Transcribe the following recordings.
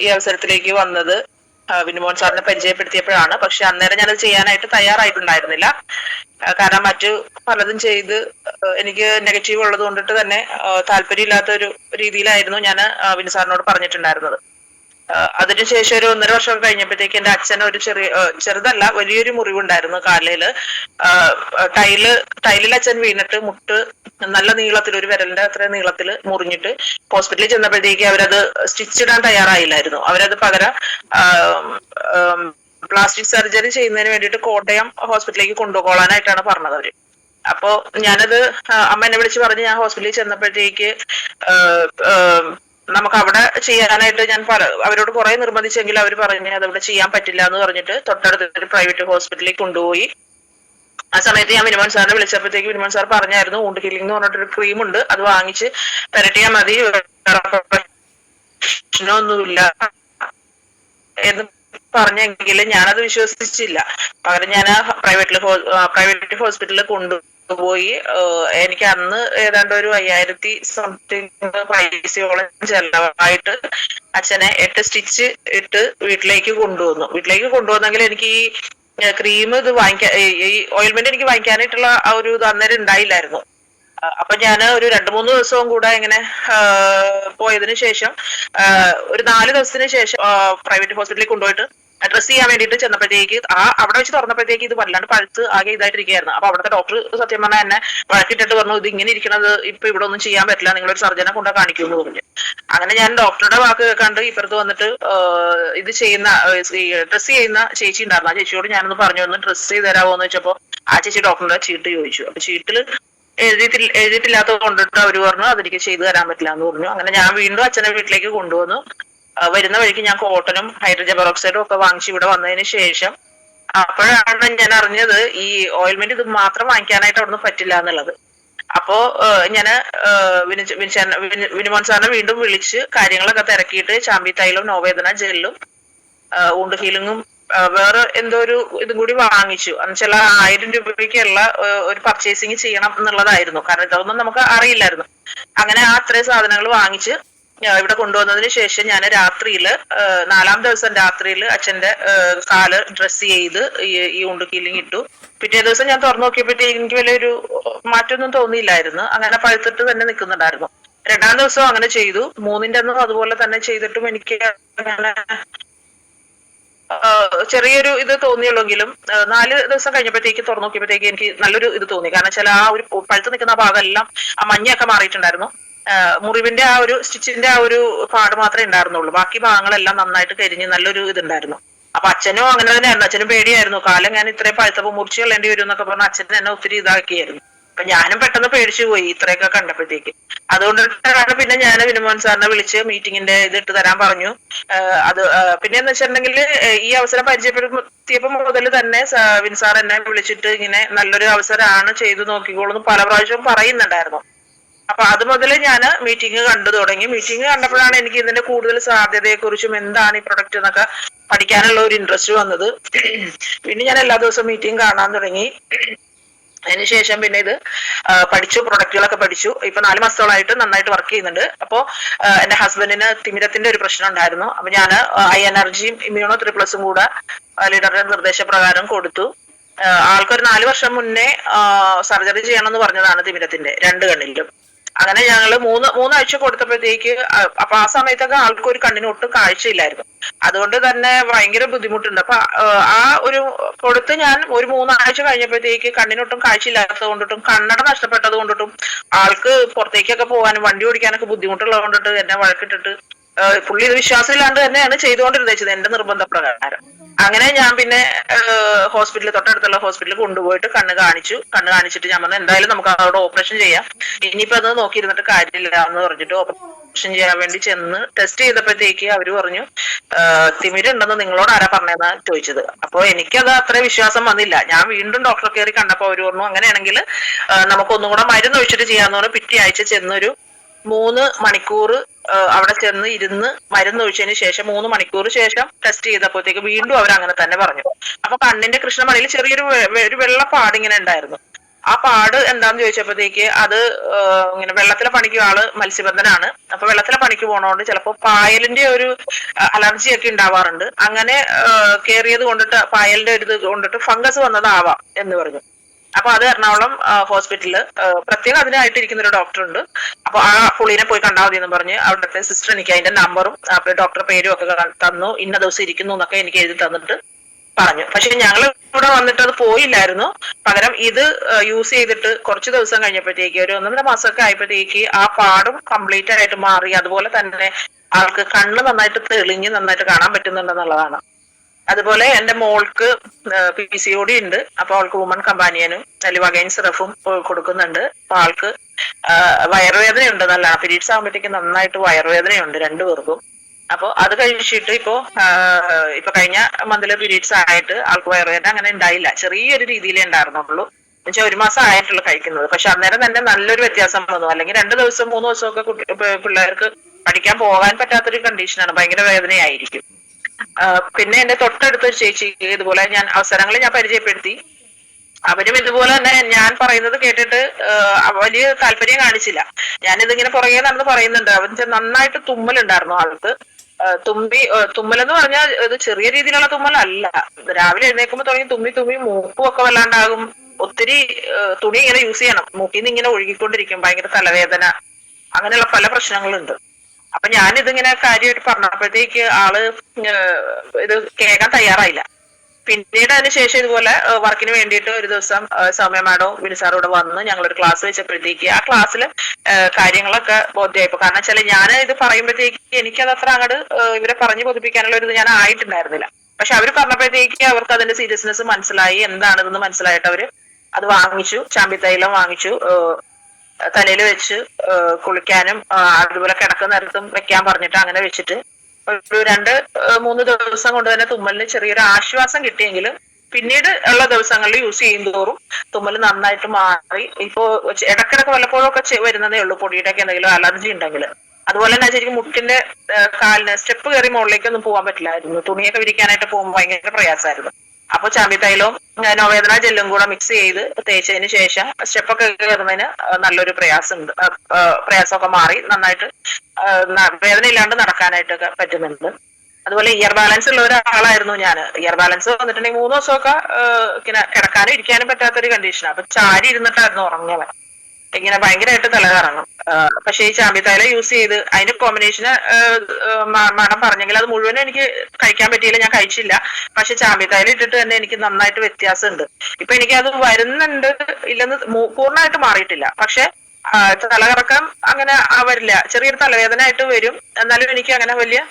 ഈ അവസരത്തിലേക്ക് വന്നത് വിനുമോൻ സാറിനെ പരിചയപ്പെടുത്തിയപ്പോഴാണ്. പക്ഷെ അന്നേരം ഞാനത് ചെയ്യാനായിട്ട് തയ്യാറായിട്ടുണ്ടായിരുന്നില്ല. കാരണം മറ്റു പലതും ചെയ്ത് എനിക്ക് നെഗറ്റീവ് ഉള്ളത് കൊണ്ടിട്ട് തന്നെ താല്പര്യമില്ലാത്ത ഒരു രീതിയിലായിരുന്നു ഞാൻ വിനു സാറിനോട് പറഞ്ഞിട്ടുണ്ടായിരുന്നത്. അതിനുശേഷം ഒരു 1.5 വർഷം കഴിഞ്ഞപ്പോഴത്തേക്ക് എന്റെ അച്ഛന് ഒരു ചെറുതല്ല വലിയൊരു മുറിവുണ്ടായിരുന്നു കാലില്. ടൈലിൽ അച്ഛൻ വീണിട്ട് മുട്ട് നല്ല നീളത്തിൽ, ഒരു വിരലിന്റെ അത്ര നീളത്തില് മുറിഞ്ഞിട്ട് ഹോസ്പിറ്റലിൽ ചെന്നപ്പോഴത്തേക്ക് അവരത് സ്റ്റിച്ച് ഇടാൻ തയ്യാറായില്ലായിരുന്നു. അവരത് പകരം പ്ലാസ്റ്റിക് സർജറി ചെയ്യുന്നതിന് വേണ്ടിയിട്ട് കോട്ടയം ഹോസ്പിറ്റലിലേക്ക് കൊണ്ടുപോകാനായിട്ടാണ് പറഞ്ഞത് അവര്. അപ്പോ ഞാനത് അമ്മ എന്നെ വിളിച്ച് പറഞ്ഞ് ഞാൻ ഹോസ്പിറ്റലിൽ ചെന്നപ്പോഴത്തേക്ക് നമുക്ക് അവിടെ ചെയ്യാനായിട്ട് ഞാൻ അവരോട് കുറെ നിർബന്ധിച്ചെങ്കിൽ അവർ പറഞ്ഞു അതവിടെ ചെയ്യാൻ പറ്റില്ല എന്ന് പറഞ്ഞിട്ട് തൊട്ടടുത്ത് ഒരു പ്രൈവറ്റ് ഹോസ്പിറ്റലിൽ കൊണ്ടുപോയി. ആ സമയത്ത് ഞാൻ വിനുമോൻ സാറിനെ വിളിച്ചപ്പോഴത്തേക്ക് വിനുമോൻ സാർ പറഞ്ഞായിരുന്നു വൂണ്ട് ഹീലിംഗ് എന്ന് പറഞ്ഞിട്ടൊരു ക്രീം ഉണ്ട്, അത് വാങ്ങിച്ച് പുരട്ടിയാൽ മതി, പ്രശ്നമൊന്നുമില്ല എന്ന് പറഞ്ഞെങ്കിൽ ഞാനത് വിശ്വസിച്ചില്ല. പകരം ഞാൻ പ്രൈവറ്റ് ഹോസ്പിറ്റലിൽ കൊണ്ടുപോയി. എനിക്ക് അന്ന് ഏതാണ്ട് ഒരു 5000 സംതിങ് പൈസയോളം ചെലവായിട്ട് അച്ഛനെ 8 സ്റ്റിച്ച് ഇട്ട് വീട്ടിലേക്ക് കൊണ്ടുവന്നെങ്കിൽ എനിക്ക് ഈ ക്രീം ഇത് ഈ ഓയിൽമെന്റ് എനിക്ക് വാങ്ങിക്കാനായിട്ടുള്ള ആ ഒരു ഇത് അന്നേരം ഉണ്ടായില്ലായിരുന്നു. അപ്പൊ ഞാൻ ഒരു 2-3 ദിവസവും കൂടെ ഇങ്ങനെ പോയതിനു ശേഷം ഒരു 4 ദിവസത്തിന് ശേഷം പ്രൈവറ്റ് ഹോസ്പിറ്റലിൽ കൊണ്ടുപോയിട്ട് ഡ്രസ് ചെയ്യാൻ വേണ്ടിയിട്ട് ചെന്നപ്പോഴത്തേക്ക് അവിടെ വെച്ച് തുറന്നപ്പോഴത്തേക്ക് ഇത് വല്ലാണ്ട് പഴുത്ത് ആകെ ഇതായിട്ടിരിക്കുകയായിരുന്നു. അപ്പൊ അവിടുത്തെ ഡോക്ടർ സത്യം പറഞ്ഞാൽ എന്നെ വഴക്കിട്ടിട്ട് പറഞ്ഞു ഇത് ഇങ്ങനെ ഇരിക്കണത് ഇപ്പൊ ഇവിടെ ഒന്നും ചെയ്യാൻ പറ്റില്ല, നിങ്ങളൊരു സർജനെ കൊണ്ടാ കാണിക്കുമെന്ന് പറഞ്ഞു. അങ്ങനെ ഞാൻ ഡോക്ടറുടെ വാക്ക് കേൾക്കാണ്ട് ഇപ്പുറത്ത് വന്നിട്ട് ഇത് ചെയ്യുന്ന ഡ്രസ് ചെയ്യുന്ന ചേച്ചി ഉണ്ടായിരുന്നു. ആ ചേച്ചിയോട് ഞാനൊന്ന് പറഞ്ഞു ഒന്ന് ഡ്രസ് ചെയ്ത് തരാമോ എന്ന് വെച്ചപ്പോ ആ ചേച്ചി ഡോക്ടറുടെ ചീട്ട് ചോദിച്ചു. അപ്പൊ ചീട്ടിൽ എഴുതിയിട്ടില്ലാത്തത് കൊണ്ടിട്ട് അവര് പറഞ്ഞു അതെനിക്ക് ചെയ്തു തരാൻ പറ്റില്ല എന്ന് പറഞ്ഞു. അങ്ങനെ ഞാൻ വീണ്ടും അച്ഛനെ വീട്ടിലേക്ക് കൊണ്ടുവന്നു. വരുന്ന വഴിക്ക് ഞാൻ കോട്ടനും ഹൈഡ്രജൻ പെറോക്സൈഡും ഒക്കെ വാങ്ങിച്ച് ഇവിടെ വന്നതിന് ശേഷം അപ്പോഴാണ് ഞാൻ അറിഞ്ഞത് ഈ ഓയിൽമെന്റ് ഇത് മാത്രം വാങ്ങിക്കാനായിട്ട് അവിടുന്ന് പറ്റില്ല എന്നുള്ളത്. അപ്പോ ഞാന് വിനുമോൻ സാറിനെ വീണ്ടും വിളിച്ച് കാര്യങ്ങളൊക്കെ തിരക്കിയിട്ട് ചാമ്പി തൈലും നോവേദന ജെല്ലും വൂണ്ട് ഹീലിങ്ങും വേറെ എന്തോ ഒരു ഇതും കൂടി വാങ്ങിച്ചു. എന്നുവെച്ചാൽ 1000 രൂപയ്ക്കുള്ള ഒരു പർച്ചേസിങ് ചെയ്യണം എന്നുള്ളതായിരുന്നു. കാരണം ഇതൊന്നും നമുക്ക് അറിയില്ലായിരുന്നു. അങ്ങനെ അത്രയും സാധനങ്ങൾ വാങ്ങിച്ച് ഇവിടെ കൊണ്ടുവന്നതിന് ശേഷം ഞാൻ രാത്രിയില് 4-ാം ദിവസം രാത്രിയിൽ അച്ഛന്റെ കാല് ഡ്രസ് ചെയ്ത് ഈ വൂണ്ട് ഹീലിംഗ് ഇട്ടു. പിറ്റേ ദിവസം ഞാൻ തുറന്നു നോക്കിയപ്പോഴത്തേക്ക് എനിക്ക് വലിയൊരു മാറ്റമൊന്നും തോന്നിയില്ലായിരുന്നു. അങ്ങനെ പഴുത്തിട്ട് തന്നെ നിൽക്കുന്നുണ്ടായിരുന്നു. 2-ാം ദിവസം അങ്ങനെ ചെയ്തു. 3-ന്റെ അന്നും അതുപോലെ തന്നെ ചെയ്തിട്ടും എനിക്ക് അങ്ങനെ ചെറിയൊരു ഇത് തോന്നിയുള്ളെങ്കിലും 4 ദിവസം കഴിഞ്ഞപ്പോഴത്തേക്ക് തുറന്നു നോക്കിയപ്പോഴത്തേക്ക് എനിക്ക് നല്ലൊരു ഇത് തോന്നി. കാരണം വെച്ചാൽ ആ ഒരു പഴുത്ത് നിൽക്കുന്ന ആ ഭാഗമെല്ലാം ആ മഞ്ഞൊക്കെ മാറിയിട്ടുണ്ടായിരുന്നു. മുറിവിന്റെ ആ ഒരു സ്റ്റിച്ചിന്റെ ആ ഒരു പാട് മാത്രമേ ഉണ്ടായിരുന്നുള്ളൂ. ബാക്കി ഭാഗങ്ങളെല്ലാം നന്നായിട്ട് കരിഞ്ഞ് നല്ലൊരു ഇതുണ്ടായിരുന്നു. അപ്പൊ അച്ഛനും അങ്ങനെ തന്നെയായിരുന്നു. അച്ഛനും പേടിയായിരുന്നു, കാലം ഞാൻ ഇത്രയും പഴുത്തപ്പോ മുറിച്ച് കളയേണ്ടി വരും എന്നൊക്കെ പറഞ്ഞ അച്ഛൻ എന്നെ ഒത്തിരി ഇതാക്കിയായിരുന്നു. അപ്പൊ ഞാനും പെട്ടെന്ന് പേടിച്ചു പോയി ഇത്രയൊക്കെ കണ്ടപ്പോഴത്തേക്ക്. അതുകൊണ്ടിട്ടാണ് പിന്നെ ഞാൻ വിനുമോൻ സാറിനെ വിളിച്ച് മീറ്റിങ്ങിന്റെ ഇത് ഇട്ട് തരാൻ പറഞ്ഞു. അത് പിന്നെന്ന് വെച്ചിട്ടുണ്ടെങ്കിൽ ഈ അവസരം പരിചയപ്പെടുത്തിയപ്പോ മുതൽ തന്നെ വിൻ സാർ എന്നെ വിളിച്ചിട്ട് ഇങ്ങനെ നല്ലൊരു അവസരമാണ്, ചെയ്തു നോക്കിക്കോളൂ പല പ്രാവശ്യവും പറയുന്നുണ്ടായിരുന്നു. അപ്പൊ അത് മുതൽ ഞാൻ മീറ്റിംഗ് കണ്ടു തുടങ്ങി. മീറ്റിംഗ് കണ്ടപ്പോഴാണ് എനിക്ക് ഇതിന്റെ കൂടുതൽ സാധ്യതയെ കുറിച്ചും എന്താണ് ഈ പ്രൊഡക്റ്റ് എന്നൊക്കെ പഠിക്കാനുള്ള ഒരു ഇൻട്രസ്റ്റ് വന്നത്. പിന്നെ ഞാൻ എല്ലാ ദിവസവും മീറ്റിംഗ് കാണാൻ തുടങ്ങി. അതിനുശേഷം പിന്നെ ഇത് പഠിച്ചു, പ്രൊഡക്റ്റുകളൊക്കെ പഠിച്ചു. ഇപ്പൊ 4 മാസത്തോളായിട്ട് നന്നായിട്ട് വർക്ക് ചെയ്യുന്നുണ്ട്. അപ്പോ എന്റെ ഹസ്ബൻഡിന് തിമിരത്തിന്റെ ഒരു പ്രശ്നം ഉണ്ടായിരുന്നു. അപ്പൊ ഞാൻ എനർജിയും ഇമ്മ്യൂണോ 3+ കൂടെ ലീഡറുടെ നിർദ്ദേശപ്രകാരം കൊടുത്തു. ആൾക്കൊരു 4 വർഷം മുന്നേ സർജറി ചെയ്യണമെന്ന് പറഞ്ഞതാണ് തിമിരത്തിന്റെ 2 കണ്ണിലും. അങ്ങനെ ഞങ്ങള് 3 ആഴ്ച കൊടുത്തപ്പോഴത്തേക്ക് അപ്പൊ ആ സമയത്തൊക്കെ ആൾക്ക് ഒരു കണ്ണിന് ഒട്ടും കാഴ്ചയില്ലായിരുന്നു. അതുകൊണ്ട് തന്നെ ഭയങ്കര ബുദ്ധിമുട്ടുണ്ട്. അപ്പൊ ആ ഒരു കൊടുത്ത് ഞാൻ ഒരു 3 ആഴ്ച കഴിഞ്ഞപ്പോഴത്തേക്ക് കണ്ണിനൊട്ടും കാഴ്ചയില്ലാത്തത് കൊണ്ടിട്ടും കണ്ണട നഷ്ടപ്പെട്ടത് കൊണ്ടിട്ടും ആൾക്ക് പുറത്തേക്കൊക്കെ പോകാനും വണ്ടി ഓടിക്കാനൊക്കെ ബുദ്ധിമുട്ടുള്ളത് കൊണ്ടിട്ട് എന്നെ വഴക്കിട്ടിട്ട് പുള്ളി ഇത് വിശ്വാസമില്ലാണ്ട് തന്നെയാണ് ചെയ്തുകൊണ്ടിരുന്നത് എന്റെ നിർബന്ധപ്രകാരം. അങ്ങനെ ഞാൻ പിന്നെ തൊട്ടടുത്തുള്ള ഹോസ്പിറ്റലിൽ കൊണ്ടുപോയിട്ട് കണ്ണ് കാണിച്ചിട്ട് ഞാൻ പറഞ്ഞു എന്തായാലും നമുക്ക് അവിടെ ഓപ്പറേഷൻ ചെയ്യാം, ഇനിയിപ്പോ അത് നോക്കിയിരുന്നിട്ട് കാര്യമില്ല എന്ന് പറഞ്ഞിട്ട് ഓപ്പറേഷൻ ചെയ്യാൻ വേണ്ടി ചെന്ന് ടെസ്റ്റ് ചെയ്തപ്പോഴത്തേക്ക് അവര് പറഞ്ഞു തിമിരുണ്ടെന്ന് നിങ്ങളോട് ആരാ പറഞ്ഞതെന്നാ ചോദിച്ചത്. അപ്പൊ എനിക്കത് അത്ര വിശ്വാസം വന്നില്ല. ഞാൻ വീണ്ടും ഡോക്ടറെ കയറി കണ്ടപ്പോ അവര് പറഞ്ഞു അങ്ങനെയാണെങ്കിൽ നമുക്കൊന്നും കൂടെ മരുന്ന് ഒഴിച്ചിട്ട് ചെയ്യാന്ന് പറഞ്ഞു. പിറ്റേ ആഴ്ച ചെന്നൊരു 3 മണിക്കൂർ അവിടെ ചെന്ന് ഇരുന്ന് മരുന്ന് ഒഴിച്ചതിന് ശേഷം 3 മണിക്കൂർ ശേഷം ടെസ്റ്റ് ചെയ്തപ്പോഴത്തേക്ക് വീണ്ടും അവർ അങ്ങനെ തന്നെ പറഞ്ഞു. അപ്പൊ കണ്ണിന്റെ കൃഷ്ണമണിയിൽ ചെറിയൊരു വെള്ളപ്പാട് ഇങ്ങനെ ഉണ്ടായിരുന്നു. ആ പാട് എന്താന്ന് ചോദിച്ചപ്പോഴത്തേക്ക് അത് ഇങ്ങനെ വെള്ളത്തിലെ പണിക്ക് ആള് മത്സ്യബന്ധനാണ്. അപ്പൊ വെള്ളത്തിലെ പണിക്ക് പോണോണ്ട് ചിലപ്പോ പായലിന്റെ ഒരു അലർജി ഒക്കെ ഉണ്ടാവാറുണ്ട്. അങ്ങനെ കേറിയത് കൊണ്ടിട്ട് പായലിന്റെ ഒരു ഇത് കൊണ്ടിട്ട് ഫംഗസ് വന്നതാവാം എന്ന് പറഞ്ഞു. അപ്പൊ അത് എറണാകുളം ഹോസ്പിറ്റലില് പ്രത്യേകം അതിനായിട്ടിരിക്കുന്ന ഒരു ഡോക്ടർ ഉണ്ട്. അപ്പൊ ആ പുള്ളിനെ പോയി കണ്ടാൽ മതി എന്ന് പറഞ്ഞ് അവിടുത്തെ സിസ്റ്റർ എനിക്ക് അതിന്റെ നമ്പറും ഡോക്ടറുടെ പേരും ഒക്കെ തന്നു. ഇന്ന ദിവസം ഇരിക്കുന്നു എന്നൊക്കെ എനിക്ക് എഴുതി തന്നിട്ട് പറഞ്ഞു. പക്ഷെ ഞങ്ങൾ ഇവിടെ വന്നിട്ട് അത് പോയില്ലായിരുന്നു. പകരം ഇത് യൂസ് ചെയ്തിട്ട് കുറച്ച് ദിവസം കഴിഞ്ഞപ്പോഴത്തേക്ക് ഒരു 1.5 മാസമൊക്കെ ആയപ്പോഴത്തേക്ക് ആ പാടും കംപ്ലീറ്റ് ആയിട്ട് മാറി. അതുപോലെ തന്നെ ആൾക്ക് കണ്ണ് നന്നായിട്ട് തെളിഞ്ഞ് നന്നായിട്ട് കാണാൻ പറ്റുന്നുണ്ടെന്നുള്ളതാണ്. അതുപോലെ എന്റെ മോൾക്ക് PCOD ഉണ്ട്. അപ്പൊ അവൾക്ക് വുമൺ കമ്പാനിയനും ലിവഗൈൻ സിറഫും കൊടുക്കുന്നുണ്ട്. അപ്പൊ ആൾക്ക് വയറുവേദനയുണ്ട്. നല്ല പീരീഡ്സ് ആകുമ്പോഴത്തേക്ക് നന്നായിട്ട് വയറുവേദനയുണ്ട് രണ്ടുപേർക്കും. അപ്പൊ അത് കഴിച്ചിട്ട് ഇപ്പൊ കഴിഞ്ഞ മന്തിലെ പീരീഡ്സ് ആയിട്ട് ആൾക്ക് വയറുവേദന അങ്ങനെ ഉണ്ടായില്ല. ചെറിയൊരു രീതിയിലേ ഉണ്ടായിരുന്നുള്ളൂ. എന്നുവെച്ചാൽ 1 മാസം ആയിട്ടുള്ളൂ കഴിക്കുന്നത്. പക്ഷെ അന്നേരം തന്നെ നല്ലൊരു വ്യത്യാസം വന്നു. അല്ലെങ്കിൽ 2 ദിവസം 3 ദിവസമൊക്കെ പിള്ളേർക്ക് പഠിക്കാൻ പോകാൻ പറ്റാത്തൊരു കണ്ടീഷനാണ്. ഭയങ്കര വേദനയായിരിക്കും. പിന്നെ എന്റെ തൊട്ടടുത്ത ഒരു ചേച്ചി ഇതുപോലെ ഞാൻ അവസരങ്ങൾ ഞാൻ പരിചയപ്പെടുത്തി. അവരും ഇതുപോലെ തന്നെ ഞാൻ പറയുന്നത് കേട്ടിട്ട് വലിയ താല്പര്യം കാണിച്ചില്ല. ഞാനിതിങ്ങനെ പുറകെ നടന്ന് പറയുന്നുണ്ട്. അവൻ നന്നായിട്ട് തുമ്മലുണ്ടായിരുന്നു ആൾക്ക്. തുമ്മലെന്ന് പറഞ്ഞാൽ ഇത് ചെറിയ രീതിയിലുള്ള തുമ്മലല്ല. രാവിലെ എഴുന്നേൽക്കുമ്പോൾ തുടങ്ങി തുമ്മി മൂക്കും ഒക്കെ വല്ലാണ്ടാകും. ഒത്തിരി തുണി ഇങ്ങനെ യൂസ് ചെയ്യണം. മൂക്കിൽ നിന്ന് ഇങ്ങനെ ഒഴുകിക്കൊണ്ടിരിക്കും. ഭയങ്കര തലവേദന, അങ്ങനെയുള്ള പല പ്രശ്നങ്ങളുണ്ട്. അപ്പൊ ഞാനിതിങ്ങനെ കാര്യമായിട്ട് പറഞ്ഞപ്പോഴത്തേക്ക് ആള് ഇത് കേൾക്കാൻ തയ്യാറായില്ല. പിന്നീട് അതിനുശേഷം ഇതുപോലെ വർക്കിന് വേണ്ടിയിട്ട് ഒരു ദിവസം സൗമ്യ മാഡവും വിനിസാറും കൂടെ വന്ന് ഞങ്ങളൊരു ക്ലാസ് വെച്ചപ്പോഴത്തേക്ക് ആ ക്ലാസ്സിൽ കാര്യങ്ങളൊക്കെ ബോധ്യമായിപ്പോ. കാരണം വെച്ചാൽ ഞാൻ ഇത് പറയുമ്പോഴത്തേക്ക് എനിക്കത് അത്ര അങ്ങോട്ട് ഇവരെ പറഞ്ഞു ബോധിപ്പിക്കാനുള്ള ഒരു ഇത് ഞാൻ ആയിട്ടുണ്ടായിരുന്നില്ല. പക്ഷെ അവർ പറഞ്ഞപ്പോഴത്തേക്ക് അവർക്ക് അതിന്റെ സീരിയസ്നെസ് മനസ്സിലായി. എന്താണിതെന്ന് മനസ്സിലായിട്ട് അവര് അത് വാങ്ങിച്ചു. ചാമ്പിത്തൈലം വാങ്ങിച്ചു. തലയിൽ വെച്ച് കുളിക്കാനും അതുപോലെ കിടക്കുന്ന നേരത്തും വെക്കാൻ പറഞ്ഞിട്ട് അങ്ങനെ വെച്ചിട്ട് ഒരു 2-3 ദിവസം കൊണ്ട് തന്നെ തുമ്മലിന് ചെറിയൊരു ആശ്വാസം കിട്ടിയെങ്കിലും പിന്നീട് ഉള്ള ദിവസങ്ങളിൽ യൂസ് ചെയ്യും തോറും തുമ്മൽ നന്നായിട്ട് മാറി. ഇപ്പോ ഇടക്കിടക്ക് വല്ലപ്പോഴും ഒക്കെ വരുന്നതേ ഉള്ളൂ പൊടിയുടെ ഒക്കെ എന്തെങ്കിലും അലർജി ഉണ്ടെങ്കിൽ. അതുപോലെ തന്നെ ശരിക്കും മുട്ടിന്റെ കാലിന് സ്റ്റെപ്പ് കയറി മുകളിലേക്കൊന്നും പോകാൻ പറ്റില്ലായിരുന്നു. തുണിയൊക്കെ വിരിക്കാനായിട്ട് പോകുമ്പോൾ ഭയങ്കര പ്രയാസമായിരുന്നു. അപ്പൊ ചാമ്പിത്തൈലവും നോവേദന ജെല്ലും കൂടെ മിക്സ് ചെയ്ത് തേച്ചതിന് ശേഷം സ്റ്റെപ്പൊക്കെ കയറുന്നതിന് നല്ലൊരു പ്രയാസമുണ്ട്. പ്രയാസമൊക്കെ മാറി നന്നായിട്ട് വേദന ഇല്ലാണ്ട് നടക്കാനായിട്ടൊക്കെ പറ്റുന്നുണ്ട്. അതുപോലെ ഇയർ ബാലൻസ് ഉള്ള ഒരാളായിരുന്നു ഞാൻ. ഇയർ ബാലൻസ് വന്നിട്ടുണ്ടെങ്കിൽ 3 ദിവസമൊക്കെ ഇങ്ങനെ കിടക്കാനും ഇരിക്കാനും പറ്റാത്തൊരു കണ്ടീഷനാണ്. അപ്പൊ ചാരി ഇരുന്നിട്ടായിരുന്നു ഉറങ്ങുക. ഇങ്ങനെ ഭയങ്കരമായിട്ട് തല കറങ്ങും. പക്ഷെ ഈ ചാമ്പിത്തൈല യൂസ് ചെയ്ത് അതിന്റെ കോമ്പിനേഷന് മാഡം പറഞ്ഞെങ്കിൽ അത് മുഴുവനും എനിക്ക് കഴിക്കാൻ പറ്റിയില്ല. ഞാൻ കഴിച്ചില്ല. പക്ഷെ ചാമ്പിത്തൈല ഇട്ടിട്ട് തന്നെ എനിക്ക് നന്നായിട്ട് വ്യത്യാസമുണ്ട്. ഇപ്പൊ എനിക്ക് അത് വരുന്നുണ്ട്, ഇല്ലെന്ന് പൂർണ്ണമായിട്ട് മാറിയിട്ടില്ല. പക്ഷെ തലകറക്കം അങ്ങനെ വരില്ല. ചെറിയൊരു തലവേദന ആയിട്ട് വരും. എന്നാലും എനിക്ക് അങ്ങനെ വലിയ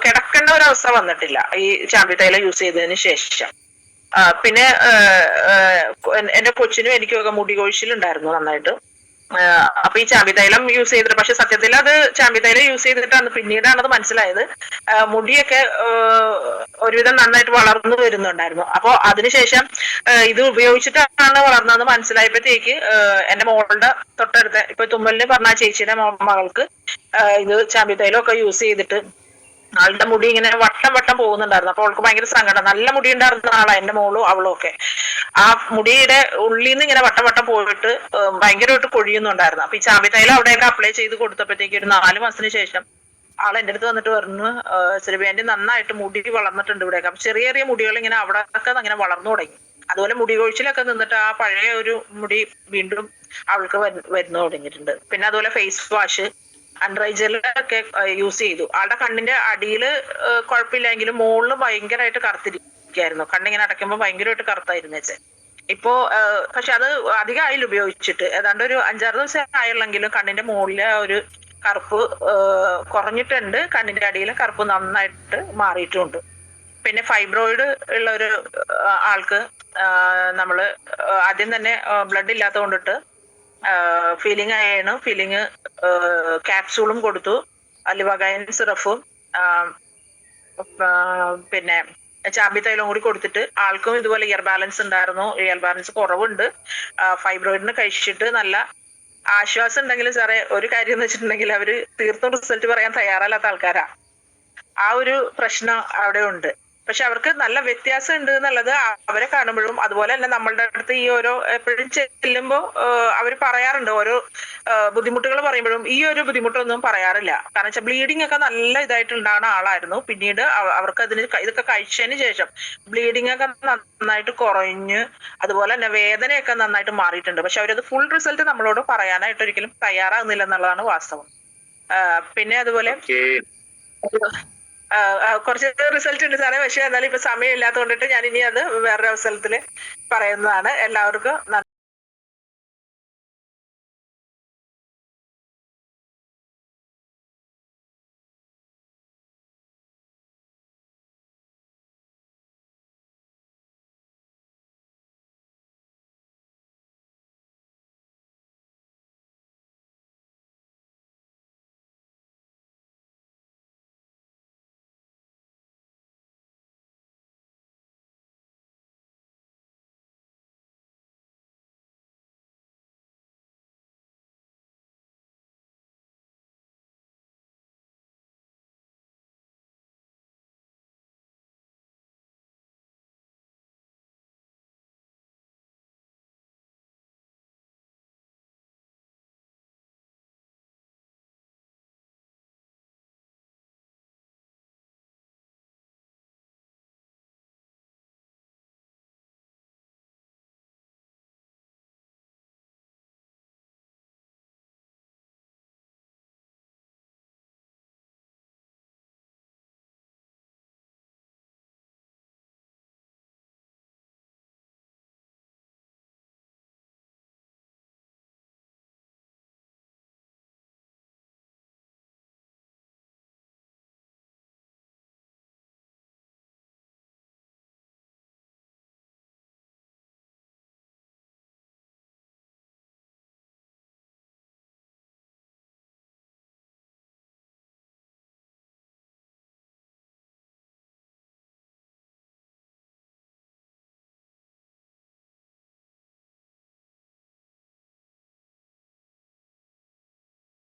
കിടക്കേണ്ട ഒരവസ്ഥ വന്നിട്ടില്ല ഈ ചാമ്പിത്തൈല യൂസ് ചെയ്തതിന് ശേഷം. പിന്നെ എന്റെ കൊച്ചിനും എനിക്കൊക്കെ മുടി കൊഴിച്ചിലുണ്ടായിരുന്നു നന്നായിട്ട്. അപ്പൊ ഈ ചാമ്പിത്തൈലം യൂസ് ചെയ്തിട്ട്, പക്ഷെ സത്യത്തിൽ അത് ചാമ്പിത്തൈലം യൂസ് ചെയ്തിട്ടാണ് പിന്നീടാണ് അത് മനസ്സിലായത് മുടിയൊക്കെ ഒരുവിധം നന്നായിട്ട് വളർന്നു വരുന്നുണ്ടായിരുന്നു. അപ്പൊ അതിനുശേഷം ഇത് ഉപയോഗിച്ചിട്ടാണ് വളർന്നതെന്ന് മനസ്സിലായപ്പോഴത്തേക്ക് എന്റെ മോളുടെ തൊട്ടടുത്ത ഇപ്പൊ തുമ്മലിന് പറഞ്ഞ ചേച്ചിയുടെ മകൾക്ക് ഇത് ചാമ്പിത്തൈലം ഒക്കെ യൂസ് ചെയ്തിട്ട് ആളുടെ മുടി ഇങ്ങനെ വട്ടം വട്ടം പോകുന്നുണ്ടായിരുന്നു. അപ്പൊ അവൾക്ക് ഭയങ്കര സങ്കടം. നല്ല മുടി ഉണ്ടായിരുന്ന ആളാ എന്റെ മോളും അവളും ഒക്കെ. ആ മുടിയുടെ ഉള്ളിൽ നിന്ന് ഇങ്ങനെ വട്ടം വട്ടം പോയിട്ട് ഭയങ്കരമായിട്ട് കൊഴിയുന്നുണ്ടായിരുന്നു. അപ്പൊ ഈ ചാമ്പിത്തൈലം അവിടെയൊക്കെ അപ്ലൈ ചെയ്ത് കൊടുത്തപ്പോഴത്തേക്ക് ഒരു 4 മാസത്തിന് ശേഷം ആൾ എന്റെ അടുത്ത് വന്നിട്ട് പറഞ്ഞു, ശ്രീബേന്റെ നന്നായിട്ട് മുടി വളർന്നിട്ടുണ്ട് ഇവിടെയൊക്കെ. അപ്പൊ ചെറിയ ചെറിയ മുടികൾ ഇങ്ങനെ അവിടെയൊക്കെ അങ്ങനെ വളർന്നു തുടങ്ങി. അതുപോലെ മുടി കൊഴിച്ചിലൊക്കെ നിന്നിട്ട് ആ പഴയ ഒരു മുടി വീണ്ടും അവൾക്ക് വരുന്നു തുടങ്ങിയിട്ടുണ്ട്. പിന്നെ അതുപോലെ ഫേസ് വാഷ് അണ്ടർ ഐ ജെല്ലൊക്കെ യൂസ് ചെയ്തു. ആളുടെ കണ്ണിന്റെ അടിയിൽ കുഴപ്പമില്ലെങ്കിലും മുകളിൽ ഭയങ്കരമായിട്ട് കറുത്തിരിക്കായിരുന്നു. കണ്ണിങ്ങനെ അടയ്ക്കുമ്പോൾ ഭയങ്കരമായിട്ട് കറുത്തായിരുന്നു വെച്ചേ. ഇപ്പോ പക്ഷെ അത് അധികം ആയില്ല ഉപയോഗിച്ചിട്ട്. ഏതാണ്ട് ഒരു 5-6 ദിവസം ആയുള്ളെങ്കിലും കണ്ണിന്റെ മുകളിലെ ഒരു കറുപ്പ് കുറഞ്ഞിട്ടുണ്ട്. കണ്ണിന്റെ അടിയിലെ കറുപ്പ് നന്നായിട്ട് മാറിയിട്ടുണ്ട്. പിന്നെ ഫൈബ്രോയിഡ് ഉള്ള ഒരു ആൾക്ക് നമ്മള് ആദ്യം തന്നെ ബ്ലഡ് ഇല്ലാത്ത കൊണ്ടിട്ട് ഫീലിംഗ് ആയാണ് ഫീലിംഗ് ക്യാപ്സൂളും കൊടുത്തു. ലിവഗൈൻ സിറഫും പിന്നെ ചാമ്പിത്തൈലവും കൂടി കൊടുത്തിട്ട് ആൾക്കും ഇതുപോലെ ഇയർ ബാലൻസ് ഉണ്ടായിരുന്നു. ഇയർ ബാലൻസ് കുറവുണ്ട്. ഫൈബ്രോയിഡിന് കഴിച്ചിട്ട് നല്ല ആശ്വാസം ഉണ്ടെങ്കിൽ സാറേ ഒരു കാര്യം എന്ന് വെച്ചിട്ടുണ്ടെങ്കിൽ അവര് തീർത്തും റിസൾട്ട് പറയാൻ തയ്യാറല്ലാത്ത ആൾക്കാരാ. ആ ഒരു പ്രശ്നം അവിടെ ഉണ്ട്. പക്ഷെ അവർക്ക് നല്ല വ്യത്യാസം ഉണ്ട് എന്നുള്ളത് അവരെ കാണുമ്പോഴും, അതുപോലെ തന്നെ നമ്മളുടെ അടുത്ത് ഈ ഓരോ എപ്പോഴും ചെല്ലുമ്പോൾ അവർ പറയാറുണ്ട്, ഓരോ ബുദ്ധിമുട്ടുകൾ പറയുമ്പോഴും ഈ ഒരു ബുദ്ധിമുട്ടൊന്നും പറയാറില്ല. കാരണം വെച്ചാൽ ബ്ലീഡിംഗ് ഒക്കെ നല്ല ഇതായിട്ട് ഉണ്ടാകുന്ന ആളായിരുന്നു. പിന്നീട് അവർക്ക് ഇതൊക്കെ കഴിച്ചതിന് ശേഷം ബ്ലീഡിംഗ് ഒക്കെ നന്നായിട്ട് കുറഞ്ഞ്, അതുപോലെ തന്നെ വേദനയൊക്കെ നന്നായിട്ട് മാറിയിട്ടുണ്ട്. പക്ഷെ അവരത് ഫുൾ റിസൾട്ട് നമ്മളോട് പറയാനായിട്ട് ഒരിക്കലും തയ്യാറാകുന്നില്ല എന്നുള്ളതാണ് വാസ്തവം. പിന്നെ അതുപോലെ കുറച്ച് റിസൾട്ട് ഉണ്ട് സാറേ. പക്ഷെ എന്നാലും ഇപ്പൊ സമയം ഇല്ലാത്തത് കൊണ്ടിട്ട് ഞാൻ ഇനി അത് വേറൊരു അവസരത്തിൽ പറയുന്നതാണ്. എല്ലാവർക്കും